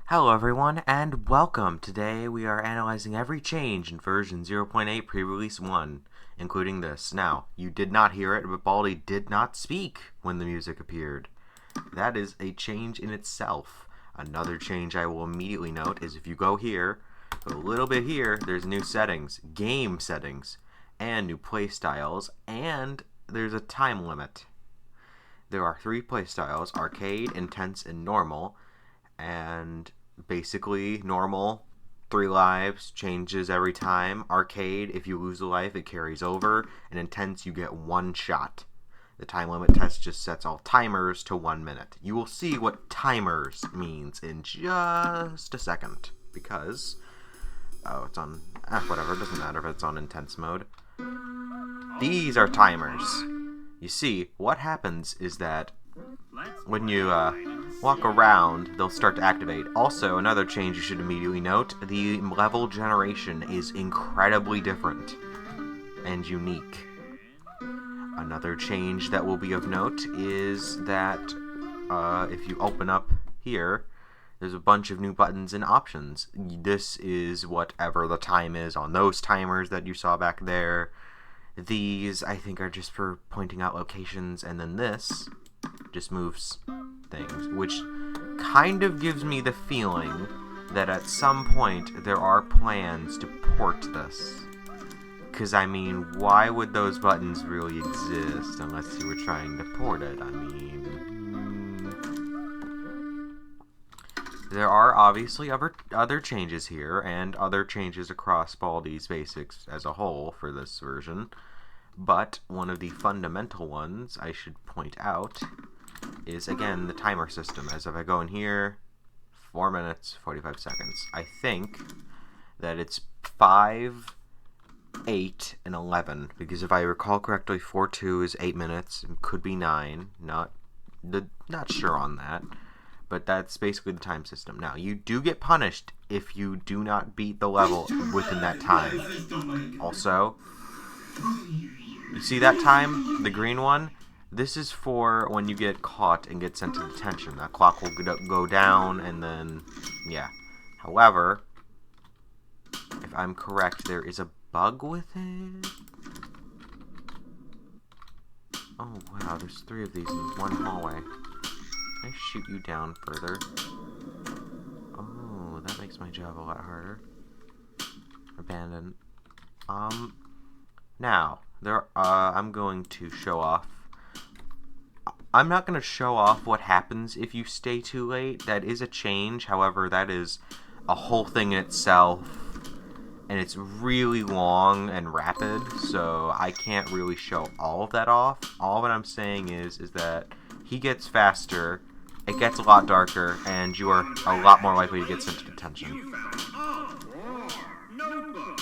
Hello everyone, and welcome! Today we are analyzing every change in version 0.8 pre-release 1, including this. Now, you did not hear it, but Baldi did not speak when the music appeared. That is a change in itself. Another change I will immediately note is if you go here, a little bit here, there's new settings, game settings, and new playstyles, and there's a time limit. There are 3 playstyles, arcade, intense, and normal, and basically normal 3 lives, changes every time. Arcade, if you lose a life it carries over, and intense you get 1 shot. The time limit test just sets all timers to 1 minute. You will see what timers means in just a second, because it's on whatever, it doesn't matter if it's on intense mode. These are timers. You see, what happens is that when you walk around, they'll start to activate. Also, another change you should immediately note, the level generation is incredibly different and unique. Another change that will be of note is that if you open up here, there's a bunch of new buttons and options. This is whatever the time is on those timers that you saw back there. These, I think, are just for pointing out locations, and then this just moves things, which kind of gives me the feeling that at some point there are plans to port this. Because, I mean, why would those buttons really exist unless you were trying to port it? I mean, there are obviously other changes here, and other changes across Baldi's basics as a whole for this version. But one of the fundamental ones I should point out is, again, the timer system. As if I go in here, 4 minutes, 45 seconds. I think that it's 5, 8, and 11. Because if I recall correctly, 4-2 is 8 minutes. It could be 9. Not sure on that. But that's basically the time system. Now, you do get punished if you do not beat the level within that time. Also, you see that time? The green one? This is for when you get caught and get sent to detention. That clock will go down, and then, yeah. However, if I'm correct, there is a bug with it. Oh, wow, there's 3 of these in one hallway. Can I shoot you down further? Oh, that makes my job a lot harder. Abandon. Now, I'm going to show off. I'm not going to show off what happens if you stay too late. That is a change. However, that is a whole thing in itself. And it's really long and rapid, so I can't really show all of that off. All that I'm saying is that he gets faster, it gets a lot darker, and you are a lot more likely to get sent to detention.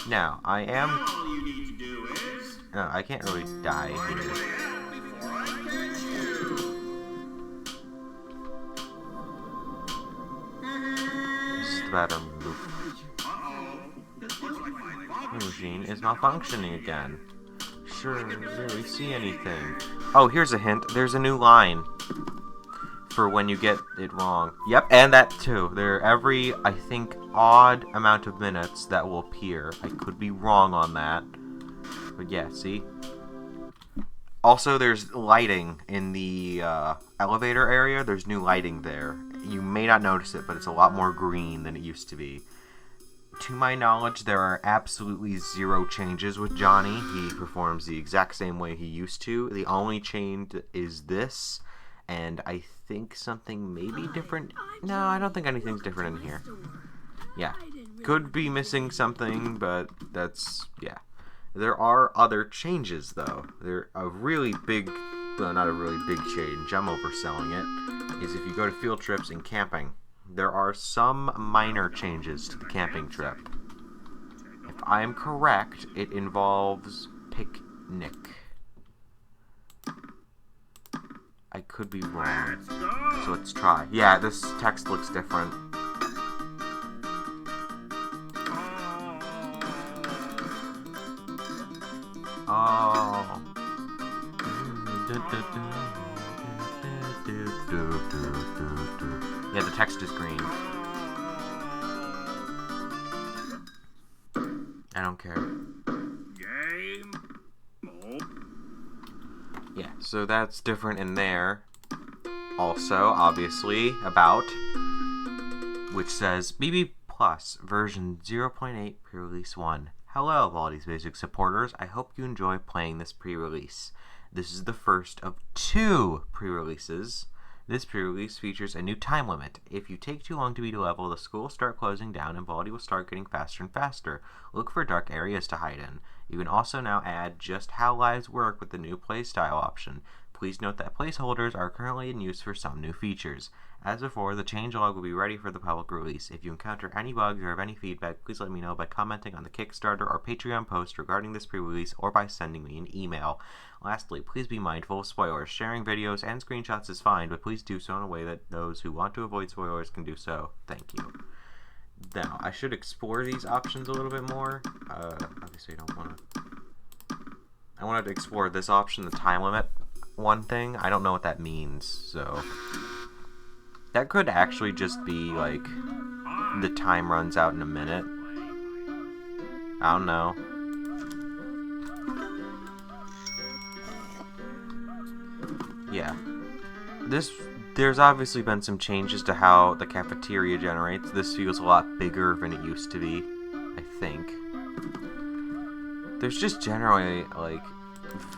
Now, I can't really die here. This is the better move. The machine is malfunctioning again. Sure, really see anything. Oh, here's a hint. There's a new line for when you get it wrong. Yep, and that too. There are every, I think, odd amount of minutes that will appear. I could be wrong on that. But yeah, see? Also, there's lighting in the elevator area. There's new lighting there. You may not notice it, but it's a lot more green than it used to be. To my knowledge, there are absolutely 0 changes with Johnny. He performs the exact same way he used to. The only change is this, and I think something may be different. No, I don't think anything's different in here. Yeah. Could be missing something, but that's, yeah. There are other changes, though. They're a really big, well, not a really big change, I'm overselling it, is if you go to field trips and camping. There are some minor changes to the camping trip. If I'm correct, it involves picnic. I could be wrong. So let's try. Yeah, this text looks different. Oh. Yeah, the text is green. I don't care. Game. Oh. Yeah, so that's different in there. Also, obviously, about, which says BB Plus version 0.8 pre-release 1. Hello, Baldi's Basic supporters. I hope you enjoy playing this pre-release. This is the first of 2 pre-releases. This pre-release features a new time limit. If you take too long to beat a level, the school will start closing down and Baldi will start getting faster and faster. Look for dark areas to hide in. You can also now add just how lives work with the new playstyle option. Please note that placeholders are currently in use for some new features. As before, the changelog will be ready for the public release. If you encounter any bugs or have any feedback, please let me know by commenting on the Kickstarter or Patreon post regarding this pre-release or by sending me an email. Lastly, please be mindful of spoilers. Sharing videos and screenshots is fine, but please do so in a way that those who want to avoid spoilers can do so. Thank you. Now, I should explore these options a little bit more. Obviously, I don't want to... I wanted to explore this option, the time limit one thing. I don't know what that means, so... That could actually just be, like, the time runs out in a minute. I don't know. Yeah. There's obviously been some changes to how the cafeteria generates. This feels a lot bigger than it used to be, I think. There's just generally, like,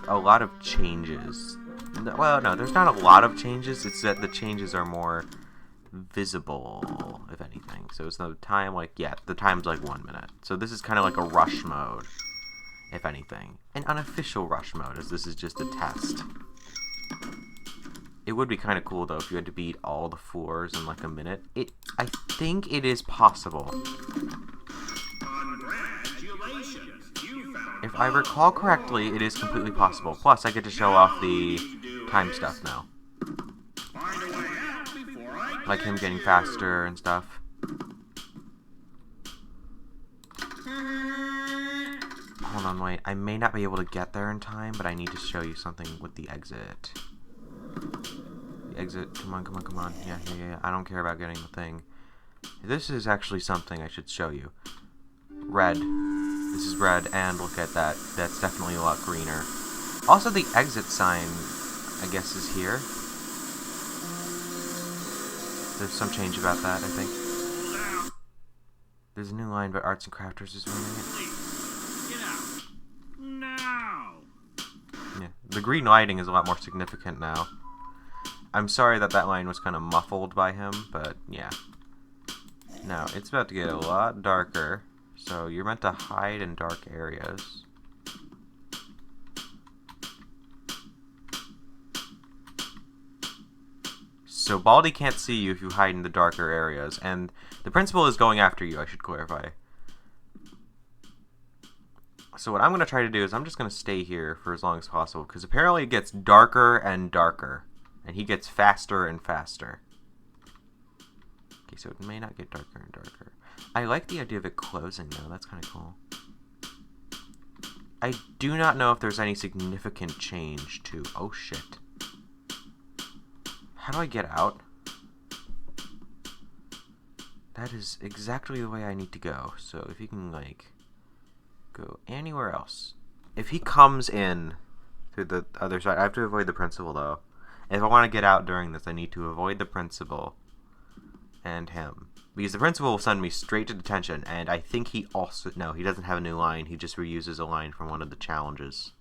a lot of changes. Well, no, there's not a lot of changes. It's that the changes are more visible, if anything. So it's the time, like, yeah, the time's like 1 minute. So this is kind of like a rush mode, if anything. An unofficial rush mode, as this is just a test. It would be kind of cool, though, if you had to beat all the floors in, like, a minute. I think it is possible. If I recall correctly, it is completely possible. Plus, I get to show off the time stuff now. Like him getting faster and stuff. Hold on, wait. I may not be able to get there in time, but I need to show you something with the exit. The exit. Come on, come on, come on. Yeah. I don't care about getting the thing. This is actually something I should show you. Red. This is red, and look at that. That's definitely a lot greener. Also, the exit sign, I guess, is here. There's some change about that, I think. There's a new line, but Arts and Crafters is ruining it. Get out. Now. Yeah, the green lighting is a lot more significant now. I'm sorry that line was kind of muffled by him, but yeah. Now, it's about to get a lot darker, so you're meant to hide in dark areas. So Baldi can't see you if you hide in the darker areas, and the principal is going after you, I should clarify. So what I'm going to try to do is I'm just going to stay here for as long as possible, because apparently it gets darker and darker, and he gets faster and faster. Okay, so it may not get darker and darker. I like the idea of it closing, though. That's kind of cool. I do not know if there's any significant change to... Oh, shit. How do I get out? That is exactly the way I need to go. So if you can, like, go anywhere else. If he comes in through the other side, I have to avoid the principal, though. If I want to get out during this, I need to avoid the principal and him. Because the principal will send me straight to detention, and I think he also... No, he doesn't have a new line. He just reuses a line from one of the challenges.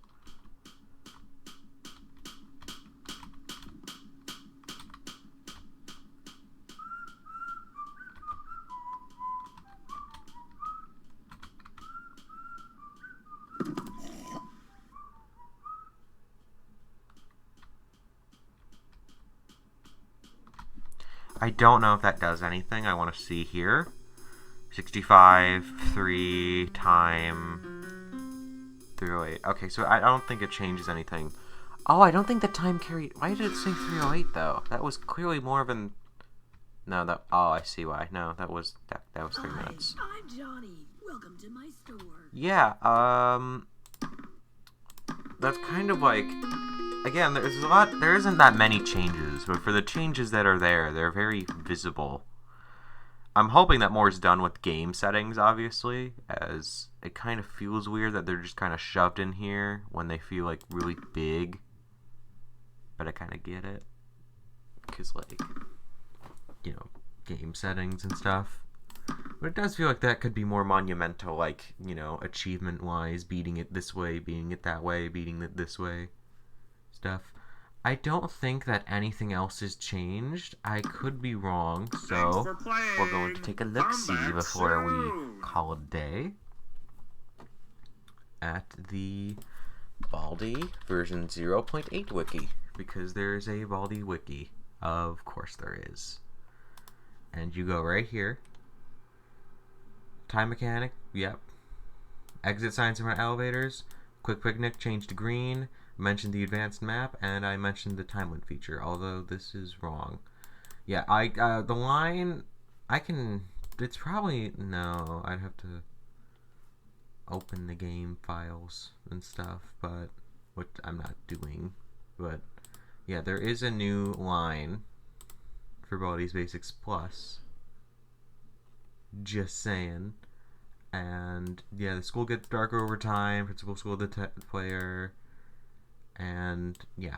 I don't know if that does anything. I want to see here. 65, 3, time, 308. Okay, so I don't think it changes anything. Oh, I don't think the time carried... Why did it say 308, though? That was clearly more than... No, that... Oh, I see why. No, that was 3 minutes. I'm Johnny. Welcome to my store. Yeah, that's kind of like... Again, there isn't that many changes, but for the changes that are there, they're very visible. I'm hoping that more is done with game settings, obviously, as it kind of feels weird that they're just kind of shoved in here when they feel like really big. But I kind of get it, because like, you know, game settings and stuff. But it does feel like that could be more monumental, like, you know, achievement-wise, beating it this way, beating it that way, beating it this way, stuff. I don't think that anything else has changed. I could be wrong, so Thanks for playing. we're going to take a look-see Come back before soon. we call it a day at the Baldi version 0.8 wiki, because there's a Baldi wiki. Of course there is. And you go right here. Time mechanic, yep. Exit signs in front of elevators. Quick picnic, change to green. Mentioned the advanced map, and I mentioned the time limit feature, although this is wrong. Yeah, the line, I can, it's probably, no, I'd have to open the game files and stuff, but, what I'm not doing. But, yeah, there is a new line for Baldi's Basics Plus. Just saying. And yeah, the school gets darker over time. Principal school the player. And yeah,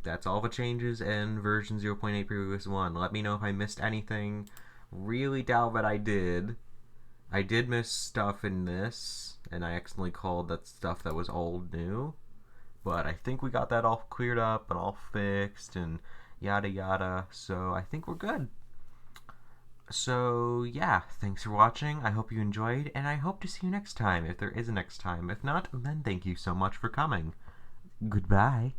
that's all the changes in version 0.8 Pre-Release 1. Let me know if I missed anything. Really doubt that I did. I did miss stuff in this, and I accidentally called that stuff that was old new. But I think we got that all cleared up and all fixed and yada yada. So I think we're good. So, yeah, thanks for watching. I hope you enjoyed, and I hope to see you next time, if there is a next time. If not, then thank you so much for coming. Goodbye.